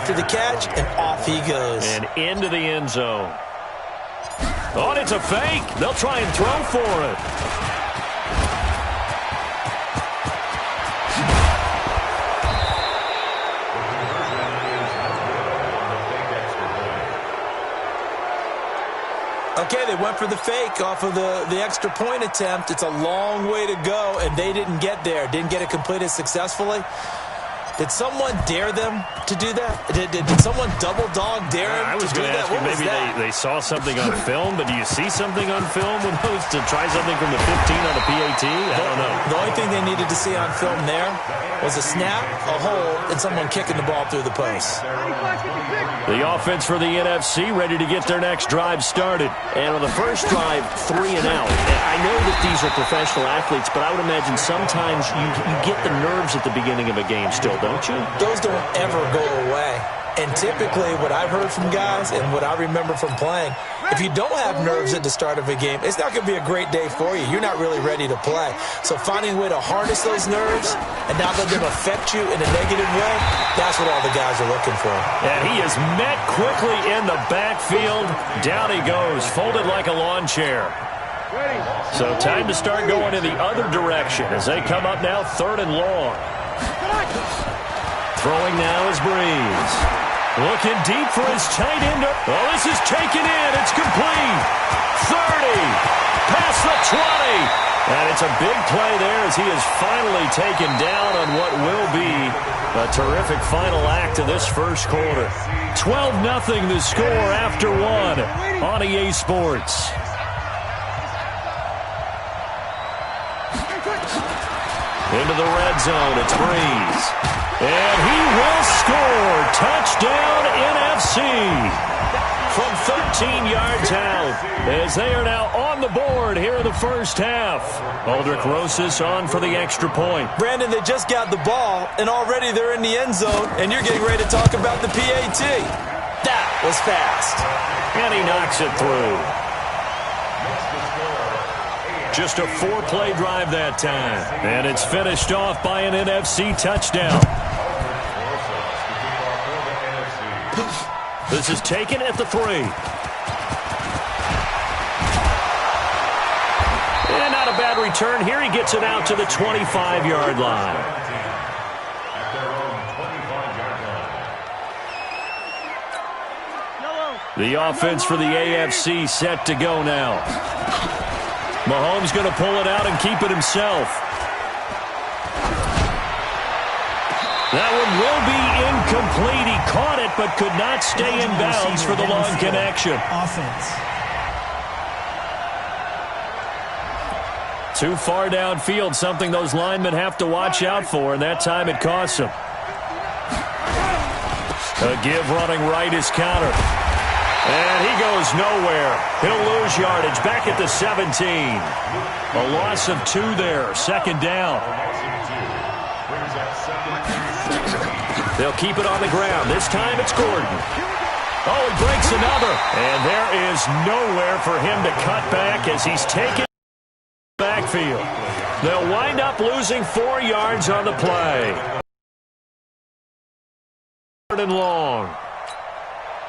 after the catch, and off he goes. And into the end zone. Oh, and it's a fake. They'll try and throw for it. Okay, they went for the fake off of the extra point attempt. It's a long way to go, and they didn't get there. Didn't get it completed successfully. Did someone dare them to do that? Did someone double dog dare them I was to do going to that? ask you, maybe they saw something on film, but do you see something on film with those to try something from the 15 on the PAT? I don't know. The only thing they needed to see on film there was a snap, a hole, and someone kicking the ball through the post. The offense for the NFC ready to get their next drive started. And on the first drive, 3 and out. I know that these are professional athletes, but I would imagine sometimes you get the nerves at the beginning of a game still, don't you? Those don't ever go away. And typically what I've heard from guys and what I remember from playing, if you don't have nerves at the start of a game, it's not going to be a great day for you. You're not really ready to play. So finding a way to harness those nerves and not let them affect you in a negative way, that's what all the guys are looking for. And he is met quickly in the backfield. Down he goes, folded like a lawn chair. So time to start going in the other direction as they come up now 3rd and long. Throwing now is Breeze. Looking deep for his tight end. Oh, this is taken in. It's complete. 30. Past the 20. And it's a big play there as he is finally taken down on what will be a terrific final act of this first quarter. 12-0 the score after 1 on EA Sports. Into the red zone. It's Breeze. And he will score. Touchdown, NFC. From 13 yards out as they are now on the board here in the first half. Aldrich Rosas on for the extra point. Brandon, they just got the ball, and already they're in the end zone, and you're getting ready to talk about the PAT. That was fast. And he knocks it through. Just a 4-play drive that time. And it's finished off by an NFC touchdown. This is taken at the 3. And not a bad return. Here he gets it out to the 25-yard line. The offense for the AFC set to go now. Mahomes going to pull it out and keep it himself. That one will be incomplete. He caught it but could not stay in bounds for the long connection. Offense. Too far downfield, something those linemen have to watch out for, and that time it costs them. A give running right is counter. And he goes nowhere. He'll lose yardage back at the 17. A loss of 2 there. 2nd down. They'll keep it on the ground. This time it's Gordon. Oh, he breaks another. And there is nowhere for him to cut back as he's taken backfield. They'll wind up losing 4 yards on the play. 3rd and long.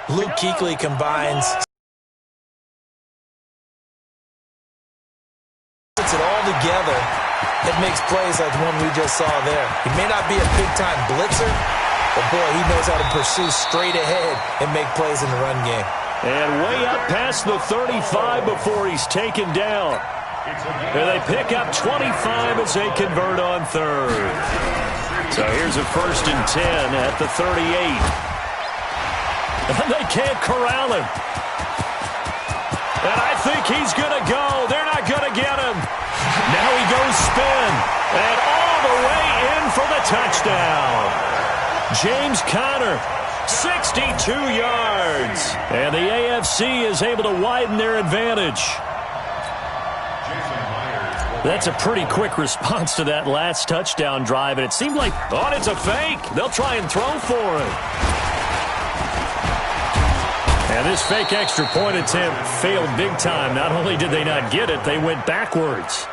Luke Kuechly combines. Puts it all together. It makes plays like the one we just saw there. He may not be a big-time blitzer, but boy, he knows how to pursue straight ahead and make plays in the run game. And way up past the 35 before he's taken down. And they pick up 25 as they convert on 3rd. So here's a 1st and 10 at the 38. And they can't corral him. And I think he's going to go. They're not going to get him. Now he goes spin. And all the way in for the touchdown. James Conner, 62 yards. And the AFC is able to widen their advantage. That's a pretty quick response to that last touchdown drive. And it seemed like, oh, it's a fake. They'll try and throw for it. And this fake extra point attempt failed big time. Not only did they not get it, they went backwards.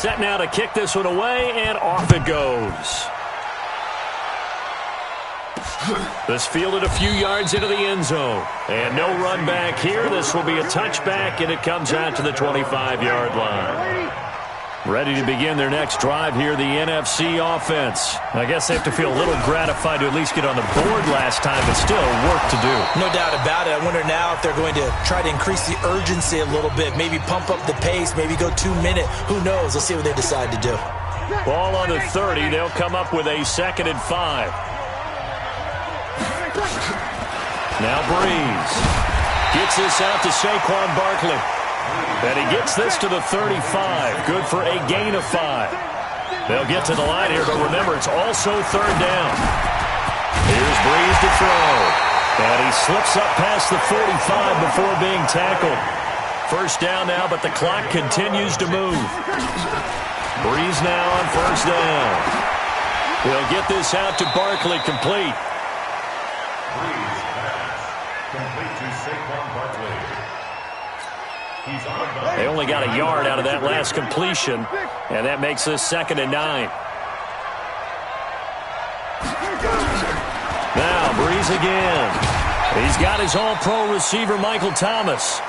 set now to kick this one away, and off it goes. This fielded a few yards into the end zone. And no run back here. This will be a touchback, and it comes out to the 25-yard line. Ready to begin their next drive here, the NFC offense. I guess they have to feel a little gratified to at least get on the board last time, but still work to do. No doubt about it. I wonder now if they're going to try to increase the urgency a little bit, maybe pump up the pace, maybe go 2-minute. Who knows? Let's see what they decide to do. Ball on the 30. They'll come up with a 2nd and 5. Now Breeze gets this out to Saquon Barkley. And he gets this to the 35. Good for a gain of 5. They'll get to the line here, but remember, it's also 3rd down. Here's Breeze to throw. And he slips up past the 45 before being tackled. 1st down now, but the clock continues to move. Breeze now on 1st down. He'll get this out to Barkley, complete. They only got a yard out of that last completion, and that makes this 2nd and 9. Now Breeze again. He's got his all-pro receiver, Michael Thomas.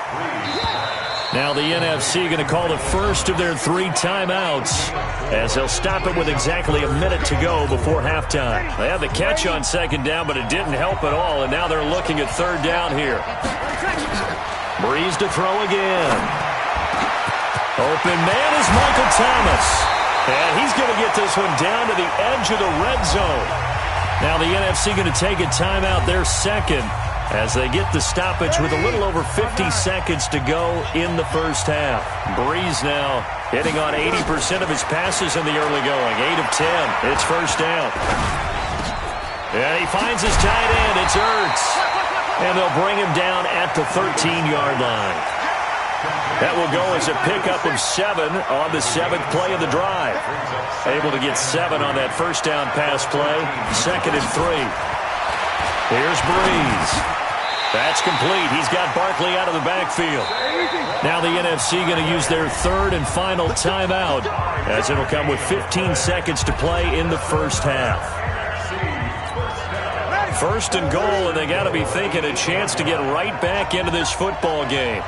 Now the NFC going to call the first of their 3 timeouts, as they'll stop it with exactly a minute to go before halftime. They had the catch on 2nd down, but it didn't help at all, and now they're looking at 3rd down here. Breeze to throw again. Open man is Michael Thomas. And he's going to get this one down to the edge of the red zone. Now the NFC going to take a timeout, their 2nd, as they get the stoppage with a little over 50 seconds to go in the 1st half. Breeze now hitting on 80% of his passes in the early going. 8 of 10. It's 1st down. And he finds his tight end. It's Ertz. And they'll bring him down at the 13-yard line. That will go as a pickup of 7 on the 7th play of the drive. Able to get 7 on that 1st down pass play. 2nd and 3. Here's Breeze. That's complete. He's got Barkley out of the backfield. Now the NFC going to use their 3rd and final timeout, as it'll come with 15 seconds to play in the 1st half. 1st and goal, and they got to be thinking a chance to get right back into this football game.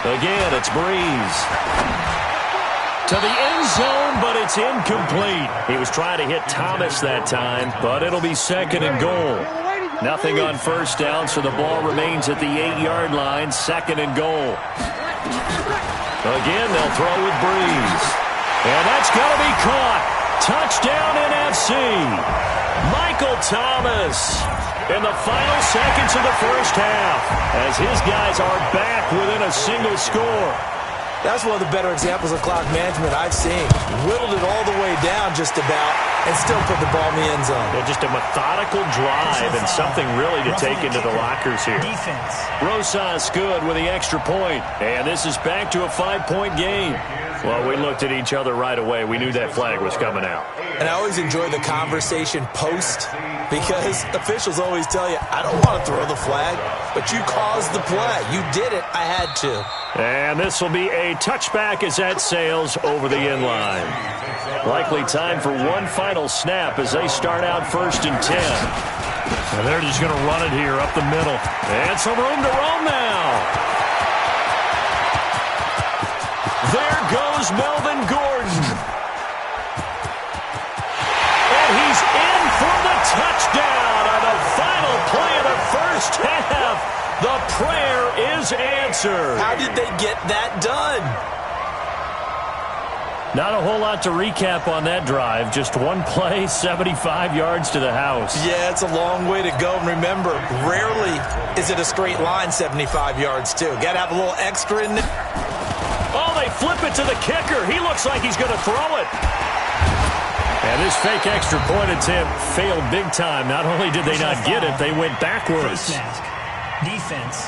Again, it's Breeze. To the end zone, but it's incomplete. He was trying to hit Thomas that time, but it'll be 2nd and goal. Nothing on 1st down, so the ball remains at the 8-yard line, 2nd and goal. Again, they'll throw with Breeze. And that's going to be caught. Touchdown NFC. Michael Thomas in the final seconds of the 1st half, as his guys are back within a single score. That's one of the better examples of clock management I've seen. Whittled it all the way down just about and still put the ball in the end zone. Yeah, just a methodical drive and something really to take into the lockers here. Rosas good with the extra point. And this is back to a 5-point game. Well, we looked at each other right away. We knew that flag was coming out. And I always enjoy the conversation post, because officials always tell you, I don't want to throw the flag, but you caused the play. You did it. I had to. And this will be a touchback as that sails over the end line. Likely time for one final snap as they start out 1st and 10. And they're just going to run it here up the middle. And some room to roam now. There goes Melvin Gordon. And he's in for the touchdown on the final play of the 1st half. The prayer is answered. How did they get that done? Not a whole lot to recap on that drive. Just one play, 75 yards to the house. Yeah, it's a long way to go. And remember, rarely is it a straight line 75 yards, too. Got to have a little extra in there. Oh, they flip it to the kicker. He looks like he's going to throw it. And this fake extra point attempt failed big time. Not only did they not get it, they went backwards. Face mask. Defense.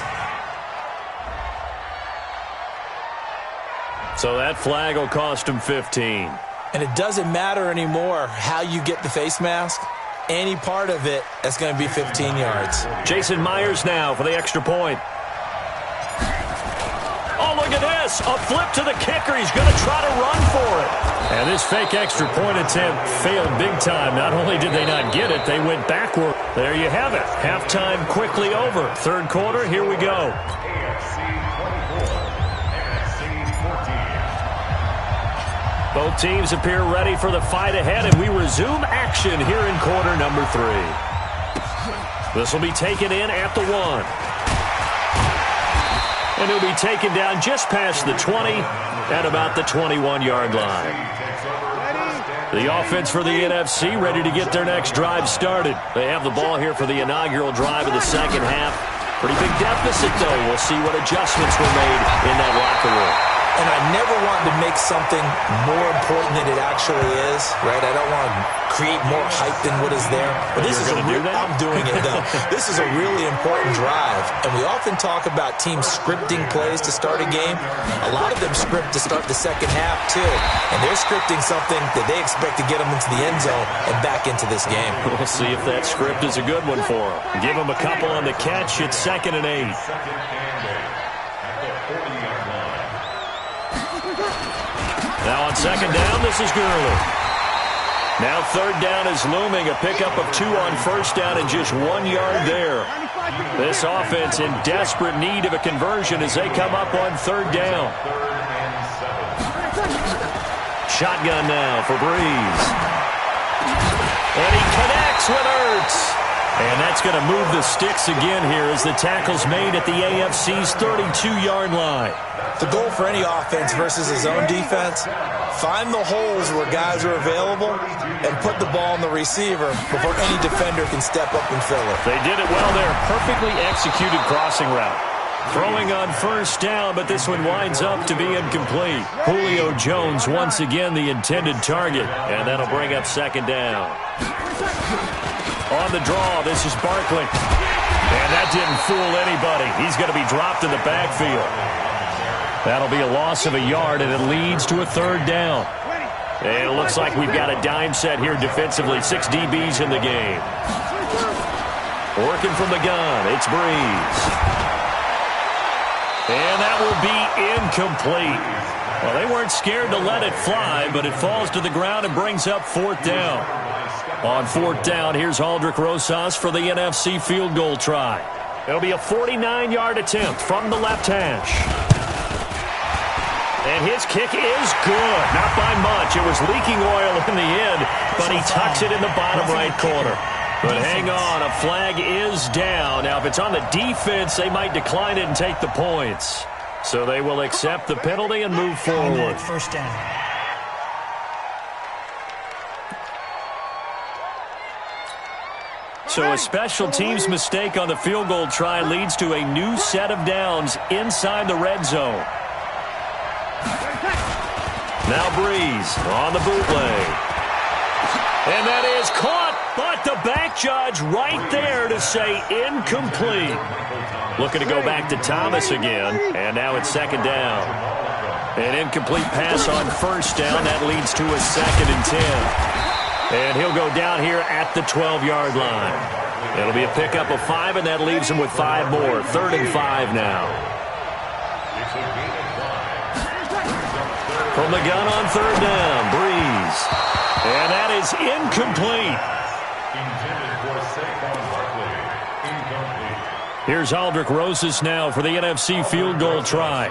So that flag will cost him 15. And it doesn't matter anymore how you get the face mask. Any part of it, that's going to be 15 yards. Jason Myers now for the extra point. Oh, look at this. this. A flip to the kicker. He's going to try to run for it. And this fake extra point attempt failed big time. Not only did they not get it, they went backward. There you have it. Halftime quickly over. Third quarter, here we go. Both teams appear ready for the fight ahead, and we resume action here in quarter number 3. This will be taken in at the 1. And he'll be taken down just past the 20 at about the 21-yard line. The offense for the NFC ready to get their next drive started. They have the ball here for the inaugural drive of the second half. Pretty big deficit, though. We'll see what adjustments were made in that locker room. And I never want to make something more important than it actually is, right? I don't want to create more hype than what is there. But this is I'm doing it, though. This is a really important drive. And we often talk about teams scripting plays to start a game. A lot of them script to start the second half, too. And they're scripting something that they expect to get them into the end zone and back into this game. We'll see if that script is a good one for them. Give them a couple on the catch. It's 2nd and 8. Now on second down, this is Gurley. Now third down is looming. A pickup of 2 on first down and just 1 yard there. This offense in desperate need of a conversion as they come up on third down. Shotgun now for Breeze. And he connects with Ertz. And that's going to move the sticks again here as the tackle's made at the AFC's 32-yard line. The goal for any offense versus his own defense, find the holes where guys are available and put the ball in the receiver before any defender can step up and fill it. They did it well there. Perfectly executed crossing route. Throwing on first down, but this one winds up to be incomplete. Julio Jones once again the intended target, and that'll bring up second down. On the draw, this is Barkley. And that didn't fool anybody. He's going to be dropped in the backfield. That'll be a loss of a yard, and it leads to a third down. And it looks like we've got a dime set here defensively. 6 DBs in the game. Working from the gun, it's Breeze. And that will be incomplete. Well, they weren't scared to let it fly, but it falls to the ground and brings up fourth down. On fourth down, here's Bray-lilbrother4's for the NFC field goal try. It'll be a 49-yard attempt from the left hash. And his kick is good. Not by much. It was leaking oil in the end, but he tucks it in the bottom right corner. But hang on, a flag is down. Now, if it's on the defense, they might decline it and take the points. So they will accept the penalty and move forward. First down. So a special teams mistake on the field goal try leads to a new set of downs inside the red zone. Now Breeze on the bootleg. And that is caught, but the back judge right there to say incomplete. Looking to go back to Thomas again, and now it's second down. An incomplete pass on first down. That leads to a 2nd and 10. And he'll go down here at the 12-yard line. It'll be a pickup of 5, and that leaves him with 5 more. 3rd and 5 now. From the gun on third down, Breeze. And that is incomplete. Here's Bray-lilbrother4's now for the NFC field goal try.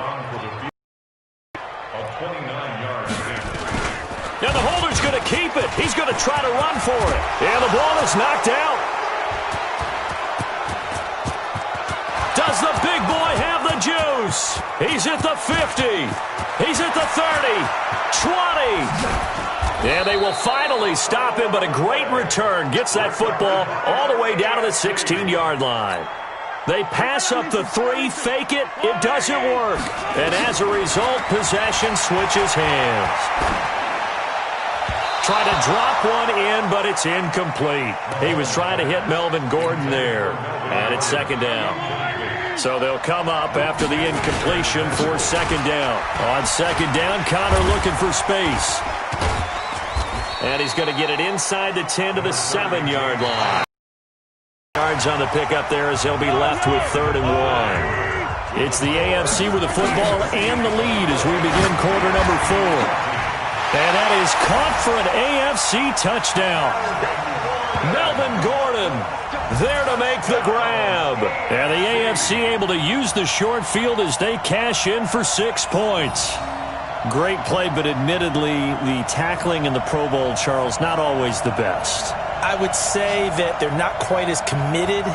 Now the holder's going to keep it. He's going to try to run for it. And the ball is knocked out. Does the big boy have the juice? He's at the 50. He's at the 30. 20. And they will finally stop him, but a great return. Gets that football all the way down to the 16-yard line. They pass up the 3, fake it. It doesn't work. And as a result, possession switches hands. Try to drop one in, but it's incomplete. He was trying to hit Melvin Gordon there. And it's second down. So they'll come up after the incompletion for second down. On second down, Connor looking for space. And he's going to get it inside the 10 to the 7-yard line. Yards on the pickup there as he'll be left with 3rd and 1. It's the AFC with the football and the lead as we begin quarter number 4. And that is caught for an AFC touchdown. Melvin Gordon there to make the grab. And the AFC able to use the short field as they cash in for 6 points. Great play, but admittedly, the tackling in the Pro Bowl, Charles, not always the best. I would say that they're not quite as committed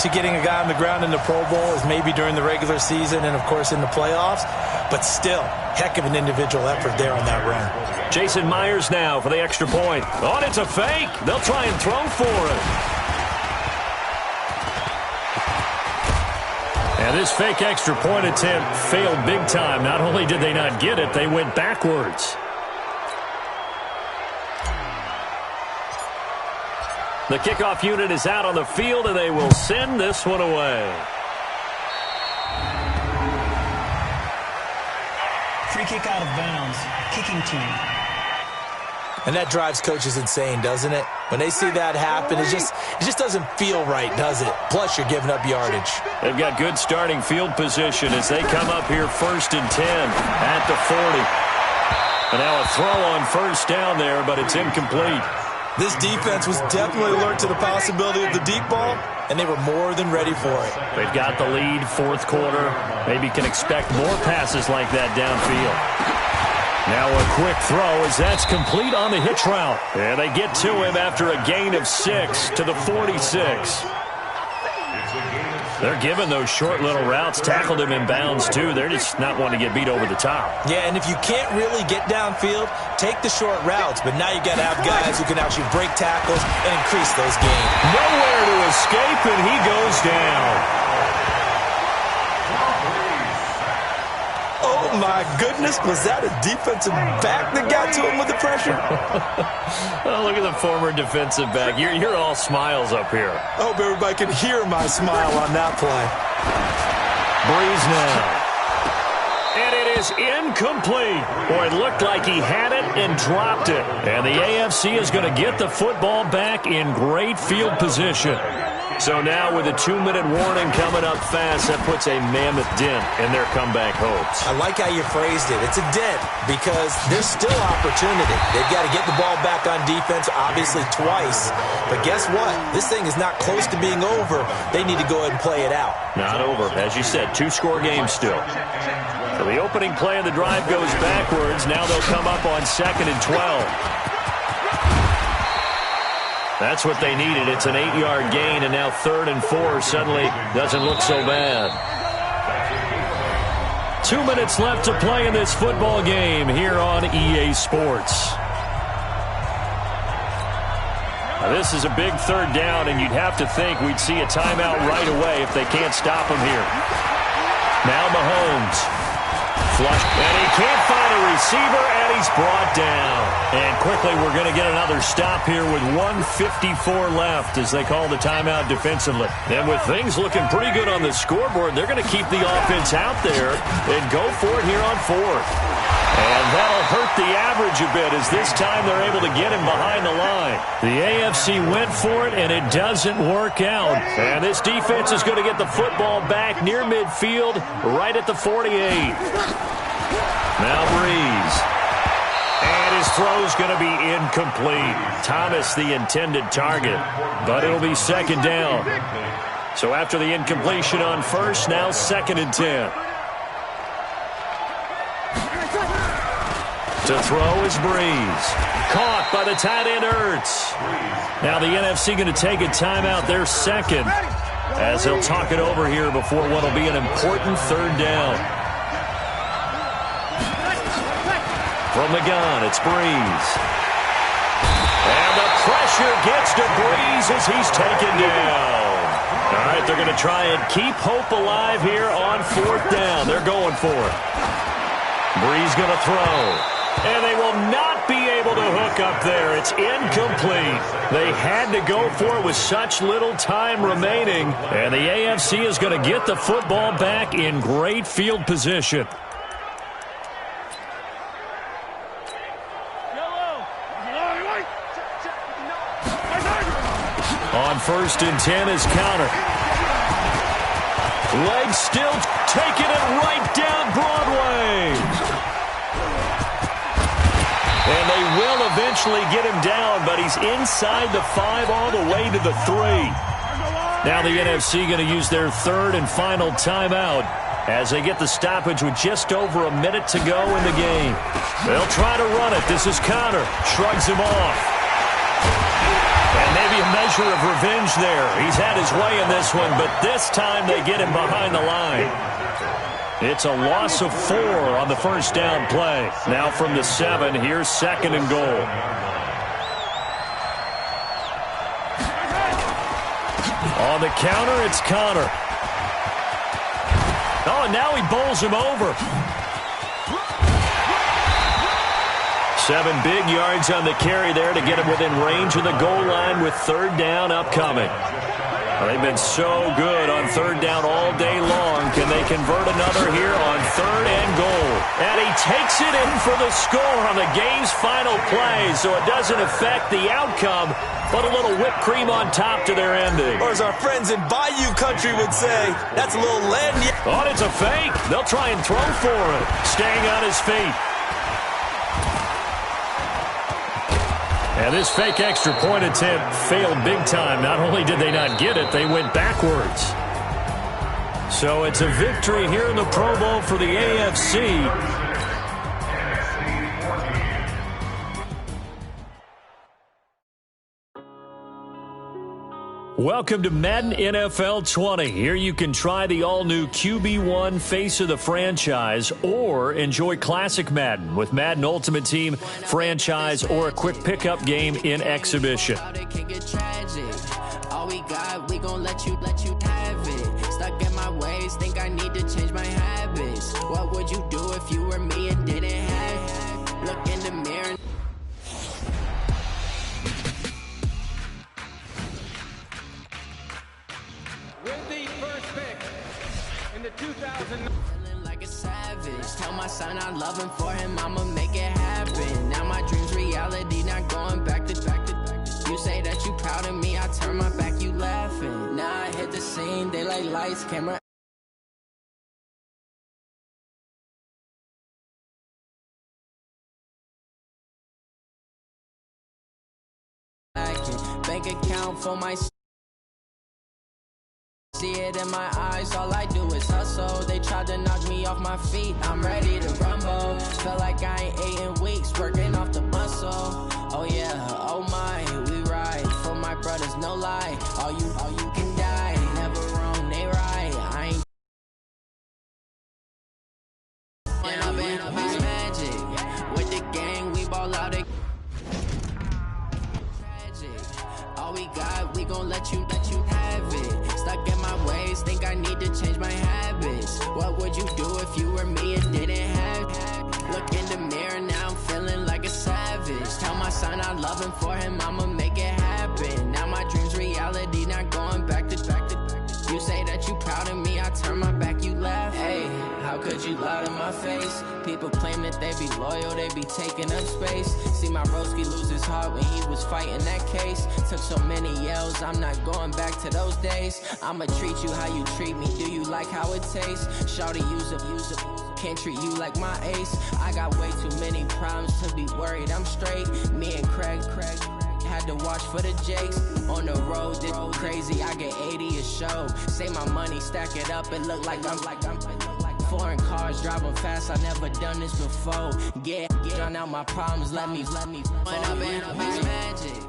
to getting a guy on the ground in the Pro Bowl as maybe during the regular season and, of course, in the playoffs. But still, heck of an individual effort there on that run. Jason Myers now for the extra point. Oh, it's a fake. They'll try and throw for it. And this fake extra point attempt failed big time. Not only did they not get it, they went backwards. The kickoff unit is out on the field, and they will send this one away. Free kick out of bounds. Kicking team. And that drives coaches insane, doesn't it? When they see that happen, it just doesn't feel right, does it? Plus, you're giving up yardage. They've got good starting field position as they come up here 1st and 10 at the 40. And now a throw on first down there, but it's incomplete. This defense was definitely alert to the possibility of the deep ball, and they were more than ready for it. They've got the lead, 4th quarter. Maybe can expect more passes like that downfield. Now a quick throw as that's complete on the hitch route. And they get to him after a gain of 6 to the 46. They're giving those short little routes. Tackled him in bounds, too. They're just not wanting to get beat over the top. Yeah, and if you can't really get downfield, take the short routes. But now you got to have guys who can actually break tackles and increase those gains. Nowhere to escape, and he goes down. Oh, my goodness. Was that a defensive back that got to him with the pressure? Oh, look at the former defensive back. You're all smiles up here. I hope everybody can hear my smile on that play. Breeze now. And it is incomplete. Boy, it looked like he had it and dropped it. And the AFC is going to get the football back in great field position. So now with a 2-minute warning coming up fast, that puts a mammoth dent in their comeback hopes. I like how you phrased it. It's a dent because there's still opportunity. They've got to get the ball back on defense, obviously twice. But guess what? This thing is not close to being over. They need to go ahead and play it out. Not over. As you said, 2-score game still. So the opening play of the drive goes backwards. Now they'll come up on 2nd and 12. That's what they needed. It's an 8-yard gain, and now 3rd and 4 suddenly doesn't look so bad. 2 minutes left to play in this football game here on EA Sports. Now, this is a big 3rd down, and you'd have to think we'd see a timeout right away if they can't stop him here. Now Mahomes. Flush, and he can't find a receiver, and he's brought down. And quickly, we're going to get another stop here with 1:54 left as they call the timeout defensively. And with things looking pretty good on the scoreboard, they're going to keep the offense out there and go for it here on 4th. And that'll hurt the average a bit as this time they're able to get him behind the line. The AFC went for it, and it doesn't work out. And this defense is going to get the football back near midfield, right at the 48. Now Breeze. And his throw's going to be incomplete. Thomas the intended target, but it'll be 2nd down. So after the incompletion on 1st, now 2nd and 10. To throw is Breeze. Caught by the tight end Ertz. Now the NFC going to take a timeout, their 2nd, as they'll talk it over here before what will be an important 3rd down. From the gun, it's Breeze. And the pressure gets to Breeze as he's taken down. All right, they're going to try and keep hope alive here on 4th down. They're going for it. Breeze going to throw. And they will not be able to hook up there. It's incomplete. They had to go for it with such little time remaining. And the AFC is going to get the football back in great field position. On 1st and 10 is counter. Legs still taking it right down Broadway. And they will eventually get him down, but he's inside the 5 all the way to the 3. Now the NFC going to use their third and final timeout as they get the stoppage with just over a minute to go in the game. They'll try to run it. This is Connor. Shrugs him off. And maybe a measure of revenge there. He's had his way in this one, but this time they get him behind the line. It's a loss of 4 on the first down play. Now from the 7, here's 2nd and goal. On the counter, it's Connor. Oh, and now he bowls him over. 7 big yards on the carry there to get him within range of the goal line with 3rd down upcoming. They've been so good on 3rd down all day long. Can they convert another here on 3rd and goal? And he takes it in for the score on the game's final play, so it doesn't affect the outcome, but a little whipped cream on top to their ending. Or as our friends in Bayou Country would say, that's a little lanyard. Oh, it's a fake. They'll try and throw for him. Staying on his feet. And this fake extra point attempt failed big time. Not only did they not get it, they went backwards. So it's a victory here in the Pro Bowl for the AFC. Welcome to Madden NFL 20. Here you can try the all-new QB1 face of the franchise or enjoy classic Madden with Madden Ultimate Team, franchise, or a quick pickup game in exhibition. All we got, we gon' let you have it. Stuck in my ways, think I need to change my habits. What would you do if you were me and didn't have it? Look in the mirror. Feeling like a savage. Tell my son I love him, for him I'ma make it happen. Now my dreams reality, not going back to. You say that you proud of me, I turn my back, you laughing. Now I hit the scene, they like lights, camera. Bank account for my. See it in my eyes, all I do is hustle. They tried to knock me off my feet, I'm ready to rumble. Feel like I ain't ate in weeks, working off the muscle. Oh yeah, oh my, we ride for my brothers, no lie. All you can die, never wrong, they right. I ain't and I've been magic. With the gang, we ball out it. All we got, we gon' let you have it. Stuck in my ways, think I need to change my habits. What would you do if you were me and didn't have it? Look in the mirror, now I'm feeling like a savage. Tell my son I love him, for him I'ma make it happen. Now my dreams reality, not going back to. You say that you proud of me, I turn my back, you laugh. Hey, how could you lie to my face? People claim that they be loyal, they be taking up space. See my broski lose his heart when he was fighting that case. Took so many yells, I'm not going back to those days. I'ma treat you how you treat me, do you like how it tastes? Shawty, use up, can't treat you like my ace. I got way too many problems to be worried, I'm straight. Me and Craig had to watch for the Jakes. On the road, this crazy, I get 80 a show. Say my money, stack it up, it look like I'm foreign cars, driving fast, I never done this before. Get drown out my problems, let me when I'm in magic.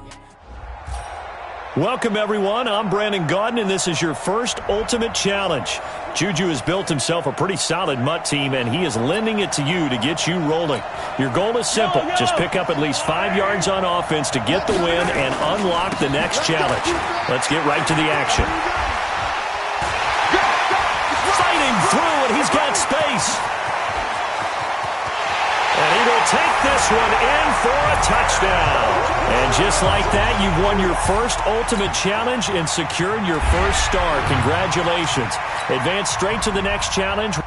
Welcome, everyone. I'm Brandon Gaudin, and this is your first Ultimate Challenge. Juju has built himself a pretty solid MUT team, and he is lending it to you to get you rolling. Your goal is simple. Just pick up at least 5 yards on offense to get the win and unlock the next challenge. Let's get right to the action. Fighting through, and he's got space. And he will take this one in for a touchdown. And just like that, you've won your first Ultimate Challenge and secured your first star. Congratulations. Advance straight to the next challenge.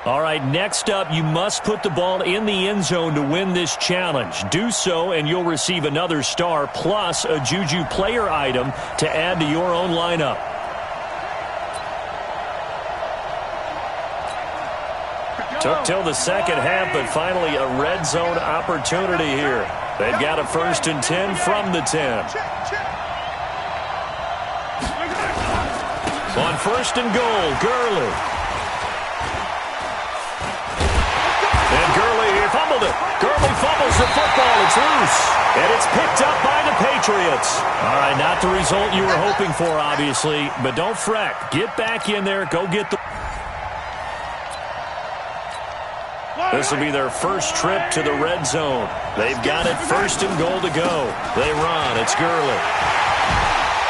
All right, next up, you must put the ball in the end zone to win this challenge. Do so, and you'll receive another star plus a Juju player item to add to your own lineup. Took till the second half, but finally a red zone opportunity here. They've got a 1st and 10 from the 10. On 1st and goal, Gurley. And Gurley, he fumbled it. Gurley fumbles the football. It's loose. And it's picked up by the Patriots. All right, not the result you were hoping for, obviously. But don't fret. Get back in there. Go get the... This will be their first trip to the red zone. They've got it 1st and goal to go. They run. It's Gurley.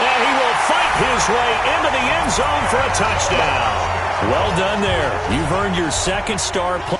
And he will fight his way into the end zone for a touchdown. Well done there. You've earned your 2nd star play.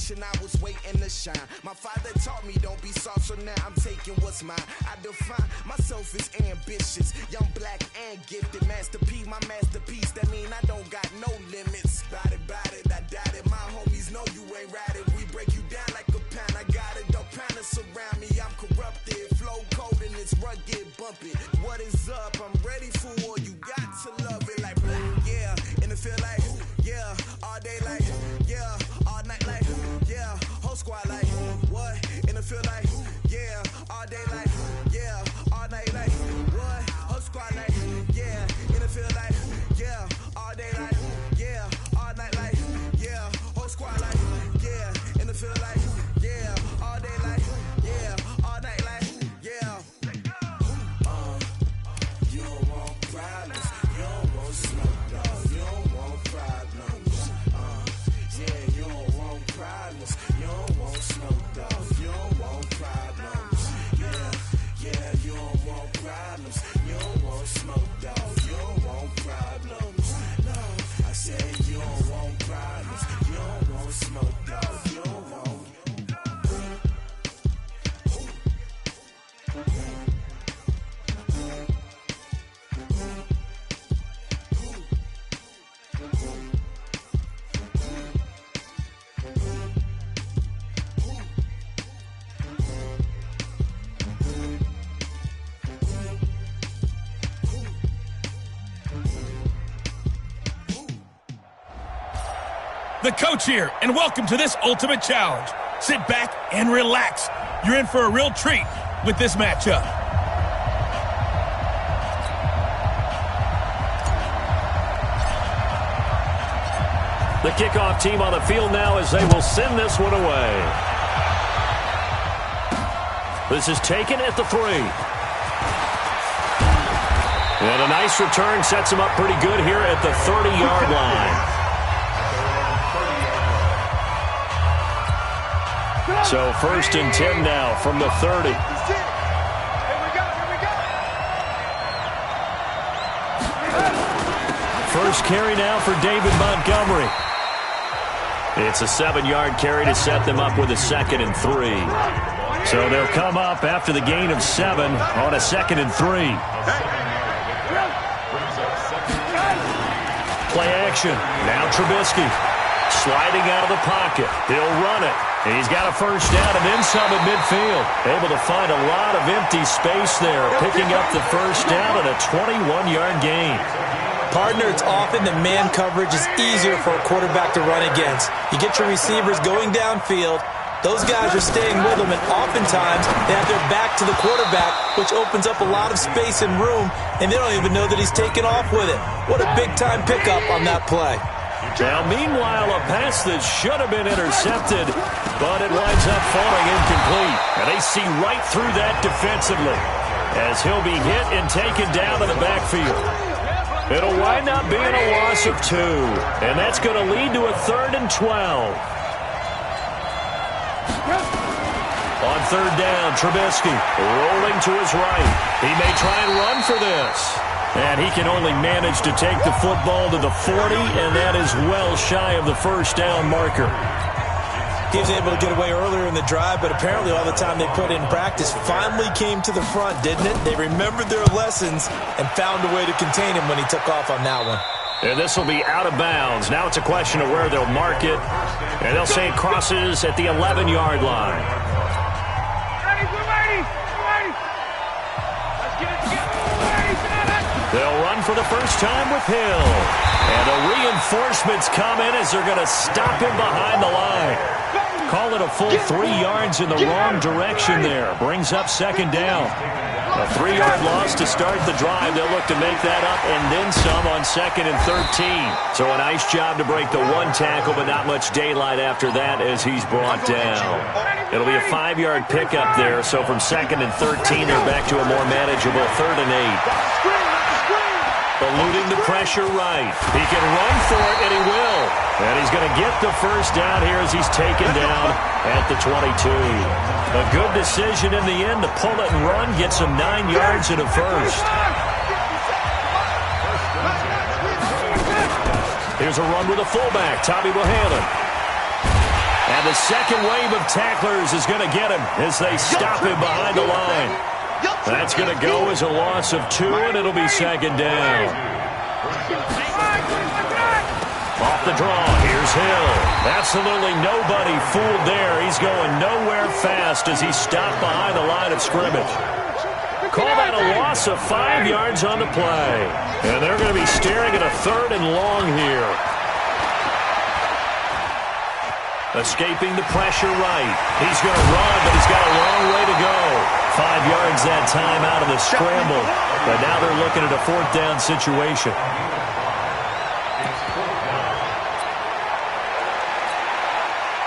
I was waiting to shine. My father taught me don't be soft, so now I'm taking what's mine. I define myself as ambitious, young, black, and gifted. Master P, my masterpiece. That mean I don't got no limits. Bout it, I doubt it. My homies know you ain't ratted. We break you down like a pound. I got it, don't panic surround me. I'm corrupted, flow cold and it's rugged, bumpy. What is up? I'm ready for war. You got to love it like black, yeah. And it feel like, yeah, all day like, yeah, all night like, yeah, whole squad like, what? And it feel like, yeah, all day like, yeah, all night like, what? Whole squad like, yeah, and it feel like, yeah, all day like, yeah, all night. the coach here, and welcome to this ultimate challenge. Sit back and relax. You're in for a real treat with this matchup. The kickoff team on the field now as they will send this one away. This is taken at the 3. And a nice return sets him up pretty good here at the 30-yard line. So 1st and 10 now from the 30. First carry now for David Montgomery. It's a 7-yard carry to set them up with a 2nd and 3. So they'll come up after the gain of 7 on a 2nd and 3. Play action. Now Trubisky sliding out of the pocket. He'll run it. He's got a first down and then some at midfield. Able to find a lot of empty space there, picking up the first down and a 21-yard gain. Partner, it's often that man coverage is easier for a quarterback to run against. You get your receivers going downfield. Those guys are staying with him, and oftentimes they have their back to the quarterback, which opens up a lot of space and room, and they don't even know that he's taken off with it. What a big-time pickup on that play. Now, meanwhile, a pass that should have been intercepted, but it winds up falling incomplete. And they see right through that defensively as he'll be hit and taken down in the backfield. It'll wind up being a loss of 2, and that's going to lead to a 3rd and 12. On 3rd down, Trubisky rolling to his right. He may try and run for this. And he can only manage to take the football to the 40, and that is well shy of the first down marker. He was able to get away earlier in the drive, but apparently all the time they put in practice finally came to the front, didn't it? They remembered their lessons and found a way to contain him when he took off on that one. And this will be out of bounds. Now it's a question of where they'll mark it. And they'll say it crosses at the 11-yard line. They'll run for the first time with Hill. And the reinforcements come in as they're going to stop him behind the line. Call it a full 3 yards in the wrong direction there. Brings up 2nd down. A 3-yard loss to start the drive. They'll look to make that up and then some on 2nd and 13. So a nice job to break the 1 tackle, but not much daylight after that as he's brought down. It'll be a 5-yard pickup there. So from 2nd and 13, they're back to a more manageable 3rd and 8. Eluding the pressure right. He can run for it, and he will. And he's going to get the first down here as he's taken down at the 22. A good decision in the end to pull it and run. Gets him 9 yards and a first. Here's a run with a fullback, Tommy Bohannon. And the second wave of tacklers is going to get him as they stop him behind the line. That's going to go as a loss of 2, and it'll be 2nd down. Off the draw, here's Hill. Absolutely nobody fooled there. He's going nowhere fast as he's stopped behind the line of scrimmage. Call that a loss of 5 yards on the play. And they're going to be staring at a 3rd and long here. Escaping the pressure right. He's going to run, but he's got a long way to go. 5 yards that time out of the scramble. But now they're looking at a 4th down situation.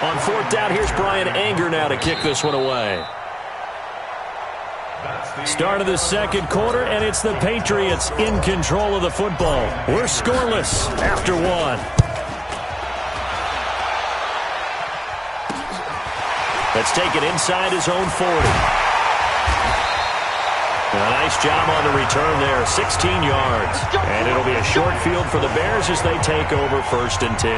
On 4th down, here's Brian Anger now to kick this one away. Start of the 2nd quarter, and it's the Patriots in control of the football. We're scoreless after 1. Let's take it inside his own 40. A nice job on the return there, 16 yards. And it'll be a short field for the Bears as they take over 1st and 10.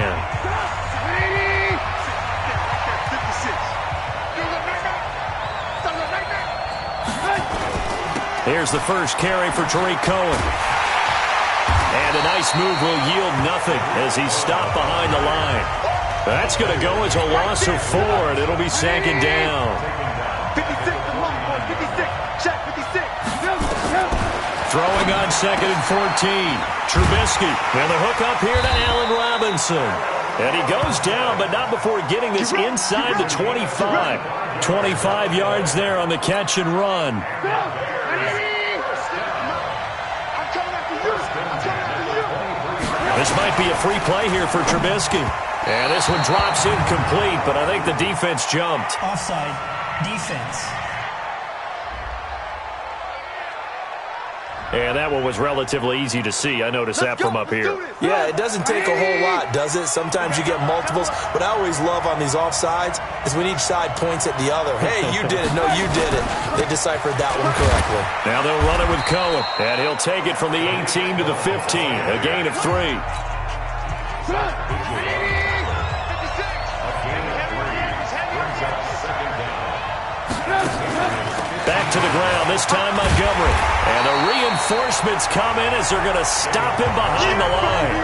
Here's the first carry for Tariq Cohen. And a nice move will yield nothing as he's stopped behind the line. That's going to go as a loss of 4, and it'll be 2nd down. 56, Throwing on 2nd and 14. Trubisky. And the hook up here to Allen Robinson. And he goes down, but not before getting this inside the 25. 25 yards there on the catch and run. This might be a free play here for Trubisky. And this one drops incomplete, but I think the defense jumped. Offside. Defense. And that one was relatively easy to see. I noticed that from up here. Yeah, it doesn't take a whole lot, does it? Sometimes you get multiples. What I always love on these offsides is when each side points at the other. Hey, you did it. No, you did it. They deciphered that one correctly. Now they'll run it with Cohen. And he'll take it from the 18 to the 15. A gain of 3. Back to the ground, this time Montgomery. And the reinforcements come in as they're going to stop him behind the line.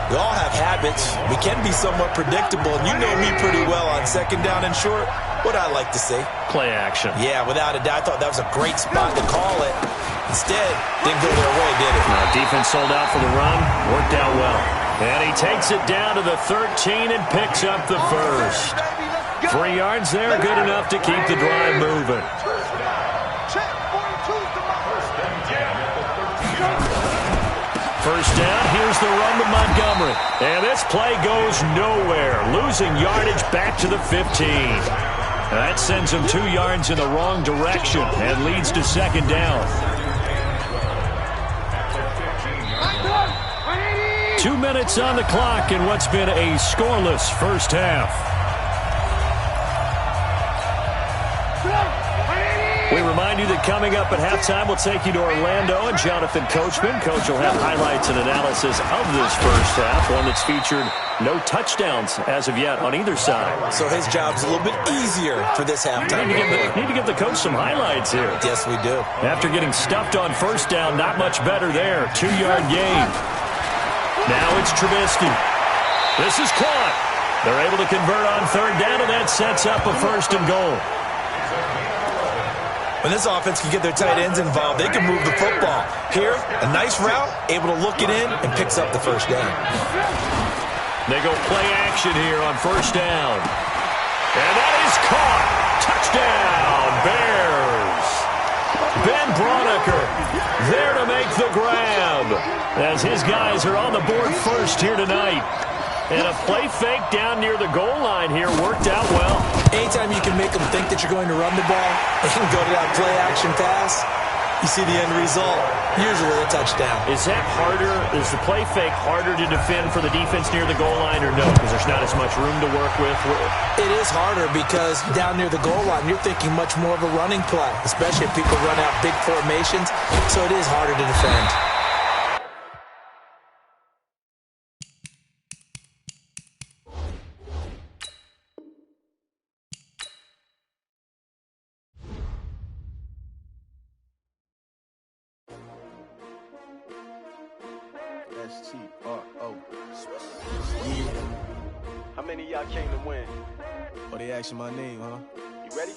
We all have habits. We can be somewhat predictable, and you know me pretty well on second down and short. What I like to say? Play action. Yeah, without a doubt. I thought that was a great spot to call it. Instead, didn't go their way, did it? Now, defense sold out for the run. Worked out well. And he takes it down to the 13 and picks up the first. 3 yards there, good enough to keep the drive moving. First down, here's the run to Montgomery. And this play goes nowhere, losing yardage back to the 15. That sends him 2 yards in the wrong direction and leads to second down. 2 minutes on the clock in what's been a scoreless first half. We remind you that coming up at halftime, we'll take you to Orlando and Jonathan Coachman. Coach will have highlights and analysis of this first half, one that's featured no touchdowns as of yet on either side. So his job's a little bit easier for this halftime. Need to give the coach some highlights here. Yes, we do. After getting stuffed on first down, not much better there. 2-yard gain. Now it's Trubisky. This is caught. They're able to convert on third down, and that sets up a 1st and goal. When this offense can get their tight ends involved, they can move the football. Here, a nice route, able to look it in, and picks up the first down. They go play action here on first down. And that is caught. Touchdown, Bears. Ben Braunecker there to make the grab as his guys are on the board first here tonight. And a play fake down near the goal line here worked out well. Anytime you can make them think that you're going to run the ball and go to that play-action pass, you see the end result, usually a touchdown. Is that harder? Is the play fake harder to defend for the defense near the goal line or no? Because there's not as much room to work with? It is harder because down near the goal line, you're thinking much more of a running play, especially if people run out big formations, so it is harder to defend. S-T-R-O. How many of y'all came to win? Oh, they asking my name, huh? You ready?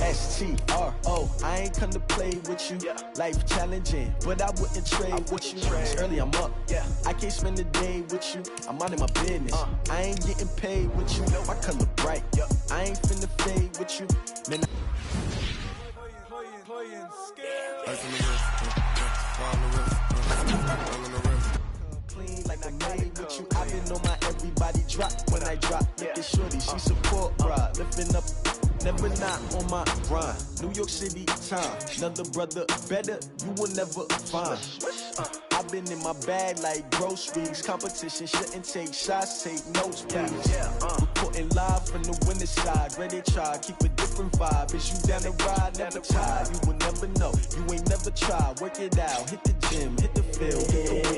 S-T-R-O. I ain't come to play with you. Yeah. Life challenging, but I wouldn't trade with you. It's early, I'm up. Yeah. I can't spend the day with you. I'm minding my business. I ain't getting paid with you. My color bright. Yep. I ain't finna fade with you. Man, clean like a maid with you. I've been on my everybody drop when I drop. Look at shorty, she support ride. Lifting up, never not on my grind. New York City time, another brother better, you will never find. I've been in my bag like groceries. Competition shouldn't take shots, take notes, please. Reporting live from the winning side. Ready to try, keep a different vibe. Is you down the ride, never tired. You will never know, you ain't never tried. Work it out, hit the gym, hit the field.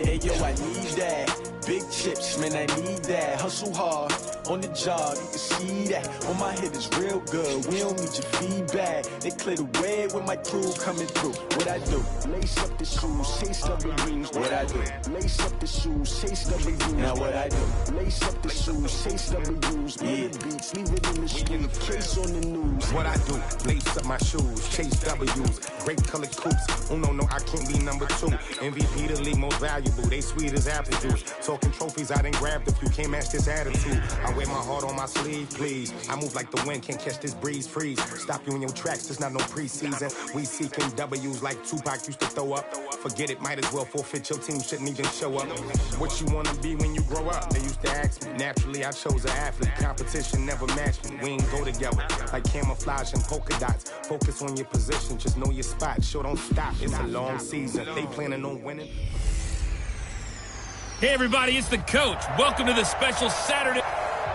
Hey yo, I need that. big chips, man, I need that. Hustle hard on the job, you can see that. On my head is real good, we don't need your feedback. They clear the way with my crew coming through. What I do? Lace up the shoes, chase W's. What I do? Lace up the shoes, chase W's. Now what I do? Lace up the shoes, chase W's. Yeah, beats, leave it in the street, case on the news. What I do? Lace up my shoes, chase W's. Great colored coops. Oh no, I can't be number 2. MVP the league most valuable. They sweet as apple juice. Talking trophies, I didn't grab the few. Can't match this attitude. I wear my heart on my sleeve, please. I move like the wind, can't catch this breeze, freeze. Stop you in your tracks, there's not no preseason. We seeking W's like Tupac used to throw up. Forget it, might as well forfeit. Your team shouldn't even show up. What you wanna be when you grow up? They used to ask me. Naturally, I chose an athlete. Competition never matched me. We ain't go together like camouflage and polka dots. Focus on your position, just know your spot. Sure, don't stop. It's a long season. They planning on winning. Hey, everybody, it's the coach. Welcome to the special Saturday.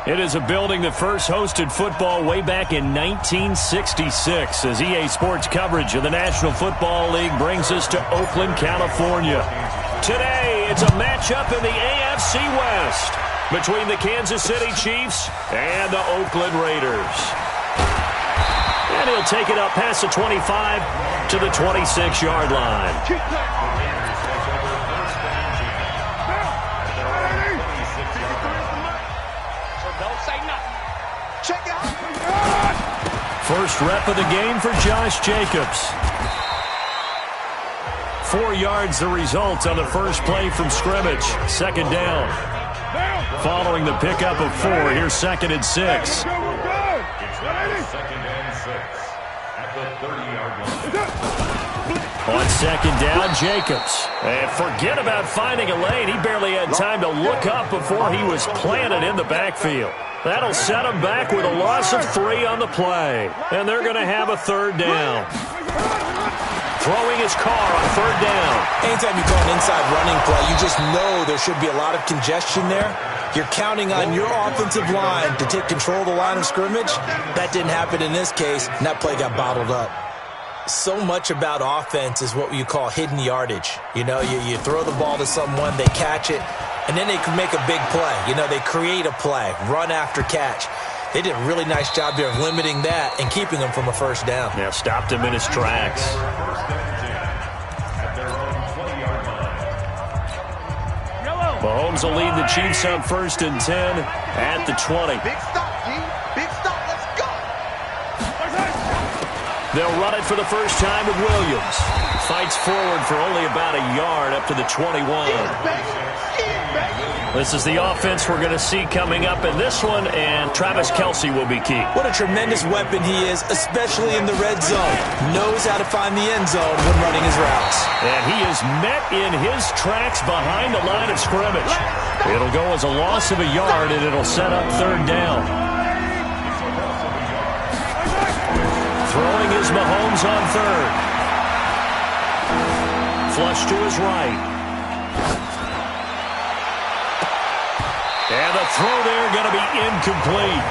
It is a building that first hosted football way back in 1966 as EA Sports coverage of the National Football League brings us to Oakland, California. Today, it's a matchup in the AFC West between the Kansas City Chiefs and the Oakland Raiders. And he'll take it up past the 25 to the 26-yard line. First rep of the game for Josh Jacobs. 4 yards the result on the first play from scrimmage. Second down. Following the pickup of 4, here's 2nd and 6. On 2nd down, Jacobs. And forget about finding a lane. He barely had time to look up before he was planted in the backfield. That'll set him back with a loss of 3 on the play. And they're going to have a 3rd down. Throwing his car on 3rd down. Anytime you call an inside running play, you just know there should be a lot of congestion there. You're counting on your offensive line to take control of the line of scrimmage. That didn't happen in this case, and that play got bottled up. So much about offense is what you call hidden yardage. You know, you throw the ball to someone, they catch it, and then they can make a big play. You know, they create a play, run after catch. They did a really nice job there of limiting that and keeping him from a 1st down. Yeah, stopped him in his tracks. Mahomes will lead the Chiefs on 1st and 10 at the 20. Big stop, G. Big stop. Let's go. They'll run it for the first time with Williams. Fights forward for only about a yard up to the 21. This is the offense we're going to see coming up in this one, and Travis Kelce will be key. What a tremendous weapon he is, especially in the red zone. Knows how to find the end zone when running his routes. And he is met in his tracks behind the line of scrimmage. It'll go as a loss of a yard, and it'll set up 3rd down. Throwing is Mahomes on 3rd. Flush to his right. And the throw there going to be incomplete.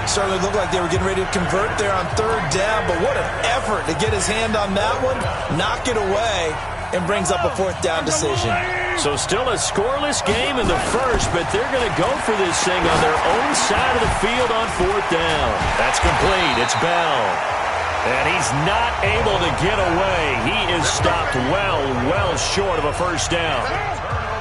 Certainly looked like they were getting ready to convert there on 3rd down, but what an effort to get his hand on that one, knock it away, and brings up a 4th down decision. So still a scoreless game in the first, but they're going to go for this thing on their own side of the field on 4th down. That's complete. It's Bell. And he's not able to get away. He is stopped well short of a 1st down.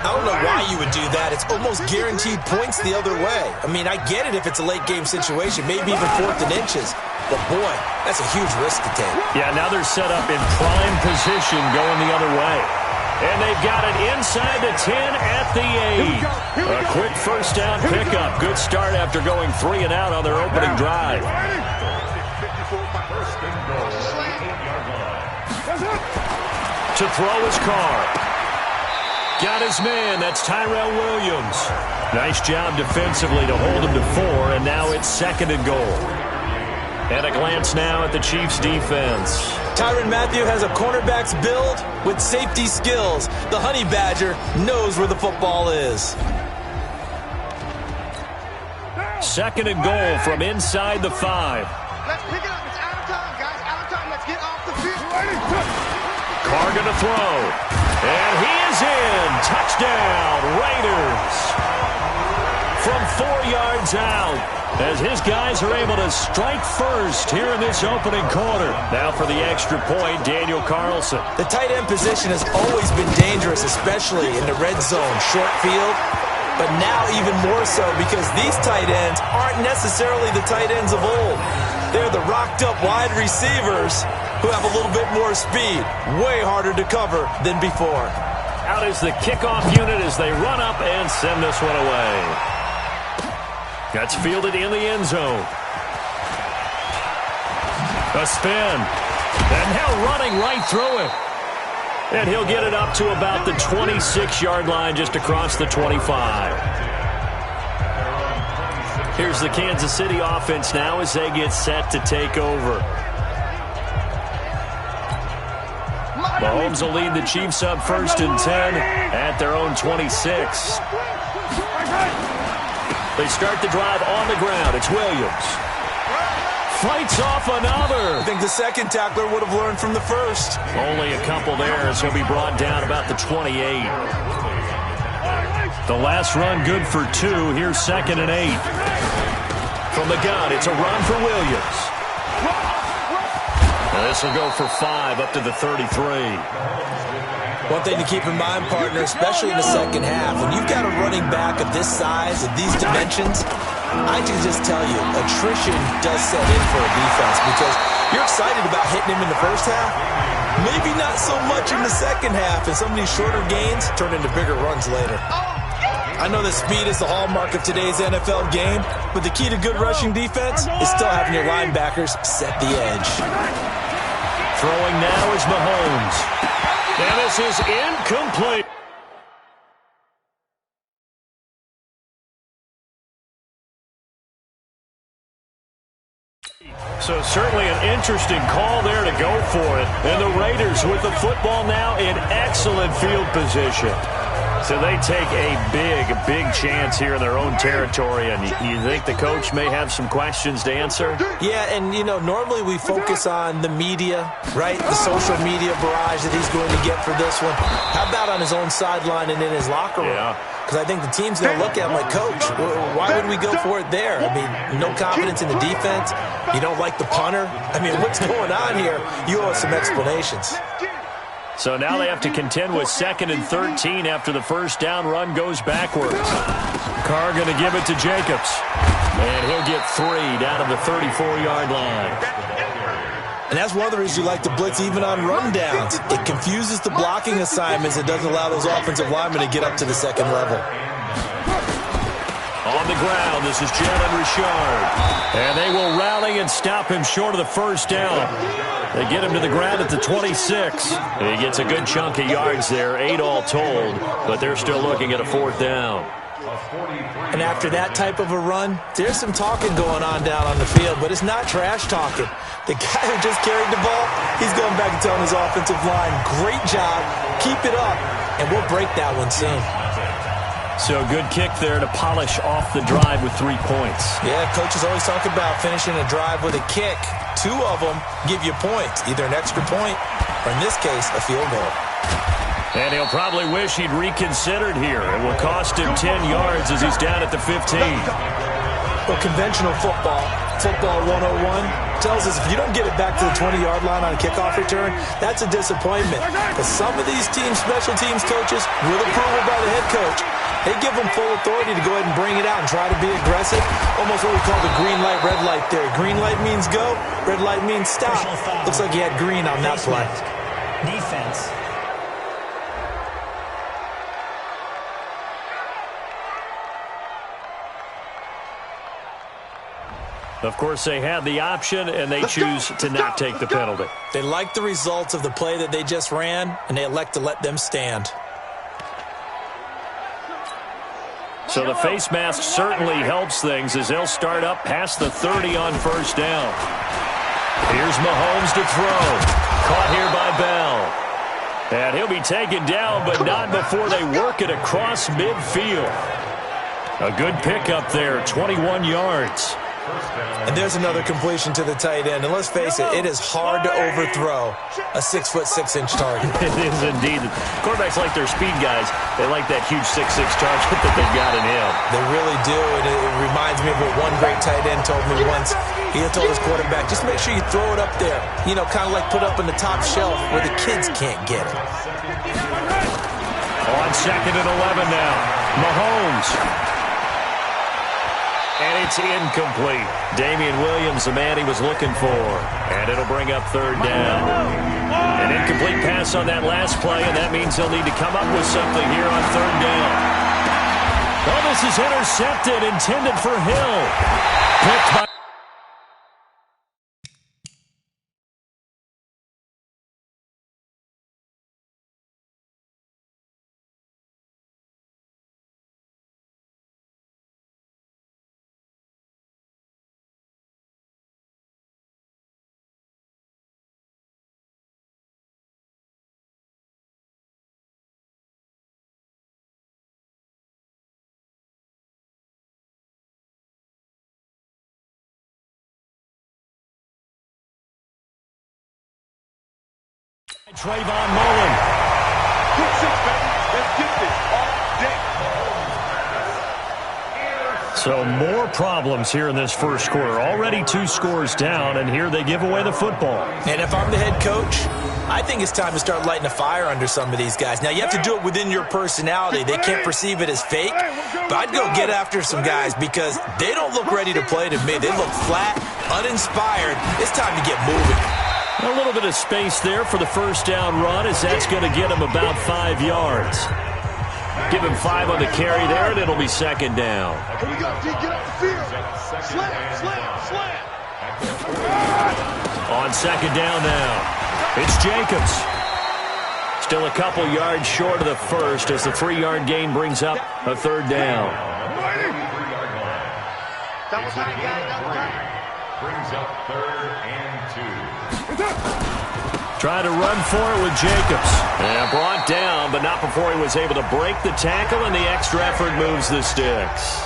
I don't know why you would do that. It's almost guaranteed points the other way. I mean, I get it if it's a late game situation, maybe even 4th and inches. But, boy, that's a huge risk to take. Yeah, now they're set up in prime position going the other way. And they've got it inside the 10 at the 8. A quick 1st down pickup. Good start after going 3 and out on their opening drive. To throw his car. Got his man. That's Tyrell Williams. Nice job defensively to hold him to 4, and now it's 2nd and goal. And a glance now at the Chiefs' defense. Tyrann Mathieu has a cornerback's build with safety skills. The Honey Badger knows where the football is. 2nd and goal from inside the 5. Let's pick it up. It's out of time, guys. Out of time. Let's get off the field. Carr Carr going to throw. And he is in. Touchdown, Raiders. From 4 yards out, as his guys are able to strike first here in this opening quarter. Now for the extra point, Daniel Carlson. The tight end position has always been dangerous, especially in the red zone, short field. But now even more so because these tight ends aren't necessarily the tight ends of old. They're the rocked-up wide receivers who have a little bit more speed. Way harder to cover than before. Out is the kickoff unit as they run up and send this one away. That's fielded in the end zone. A spin. And now running right through it. And he'll get it up to about the 26-yard line, just across the 25. Here's the Kansas City offense now as they get set to take over. Mahomes will lead the Chiefs up 1st and 10 at their own 26. They start the drive on the ground. It's Williams. Fights off another. I think the second tackler would have learned from the first. Only a couple there as he'll be brought down about the 28. The last run good for 2. Here's 2nd and 8. From the gun, it's a run for Williams. And this will go for 5 up to the 33. One thing to keep in mind, partner, especially in the second half, when you've got a running back of this size, of these dimensions, I can just tell you, attrition does set in for a defense because you're excited about hitting him in the first half. Maybe not so much in the second half, and some of these shorter gains turn into bigger runs later. I know that speed is the hallmark of today's NFL game, but the key to good rushing defense is still having your linebackers set the edge. Throwing now is Mahomes. And this is incomplete. So certainly an interesting call there to go for it. And the Raiders with the football now in excellent field position. So they take a big chance here in their own territory. And you think the coach may have some questions to answer? Yeah, and, you know, normally we focus on the media, right? The social media barrage that he's going to get for this one. How about on his own sideline and in his locker room? Yeah. Because I think the team's going to look at him like, Coach, why would we go for it there? I mean, no confidence in the defense. You don't like the punter. I mean, what's going on here? You owe us some explanations. So now they have to contend with 2nd and 13 after the first down run goes backwards. Carr going to give it to Jacobs. And he'll get 3 down to the 34-yard line. And that's one of the reasons you like to blitz even on rundowns. It confuses the blocking assignments. It doesn't allow those offensive linemen to get up to the second level. On the ground, this is Jalen Richard. And they will rally and stop him short of the first down. They get him to the ground at the 26. He gets a good chunk of yards there, 8 all told, but they're still looking at a 4th down. And after that type of a run, there's some talking going on down on the field, but it's not trash talking. The guy who just carried the ball, he's going back and telling his offensive line, great job, keep it up, and we'll break that one soon. So good kick there to polish off the drive with 3 points. Yeah, coaches always talk about finishing a drive with a kick. 2 of them give you points, either an extra point or, in this case, a field goal. And he'll probably wish he'd reconsidered here. It will cost him 10 yards as he's down at the 15. Well, conventional football 101, tells us if you don't get it back to the 20-yard line on a kickoff return, that's a disappointment. But some of these teams, special teams coaches, with approval by the head coach, they give them full authority to go ahead and bring it out and try to be aggressive. Almost what we call the green light, red light theory. Green light means go, red light means stop. Looks like he had green on that play. Defense. Of course, they had the option, and they choose to not take the penalty. They like the results of the play that they just ran, and they elect to let them stand. So the face mask certainly helps things as they'll start up past the 30 on first down. Here's Mahomes to throw. Caught here by Bell. And he'll be taken down, but not before they work it across midfield. A good pickup there, 21 yards. And there's another completion to the tight end. And let's face it, it is hard to overthrow a 6'6" target. It is indeed. Quarterbacks like their speed guys. They like that huge 6'6" target that they've got in him. They really do. And it reminds me of what one great tight end told me once. He told his quarterback, just make sure you throw it up there. You know, kind of like put up in the top shelf where the kids can't get it. On 2nd and 11 now. Mahomes. And it's incomplete. Damian Williams, the man he was looking for. And it'll bring up 3rd down. An incomplete pass on that last play, and that means he'll need to come up with something here on 3rd down. Oh, this is intercepted, intended for Hill. Picked by... Trayvon Mullen. Kick 6, baby. Let's get this all day. So more problems here in this first quarter. Already 2 scores down, and here they give away the football. And if I'm the head coach, I think it's time to start lighting a fire under some of these guys. Now, you have to do it within your personality. They can't perceive it as fake, but I'd go get after some guys because they don't look ready to play to me. They look flat, uninspired. It's time to get moving. A little bit of space there for the first down run, as that's going to get him about 5 yards. Give him 5 on the carry there, and it'll be 2nd down. Here we go, D. Get off the field. Slam. On 2nd down now, it's Jacobs. Still a couple yards short of the first as the 3-yard gain brings up a 3rd down. Brings up 3rd and 2. Trying to run for it with Jacobs. And brought down, but not before he was able to break the tackle, and the extra effort moves the sticks.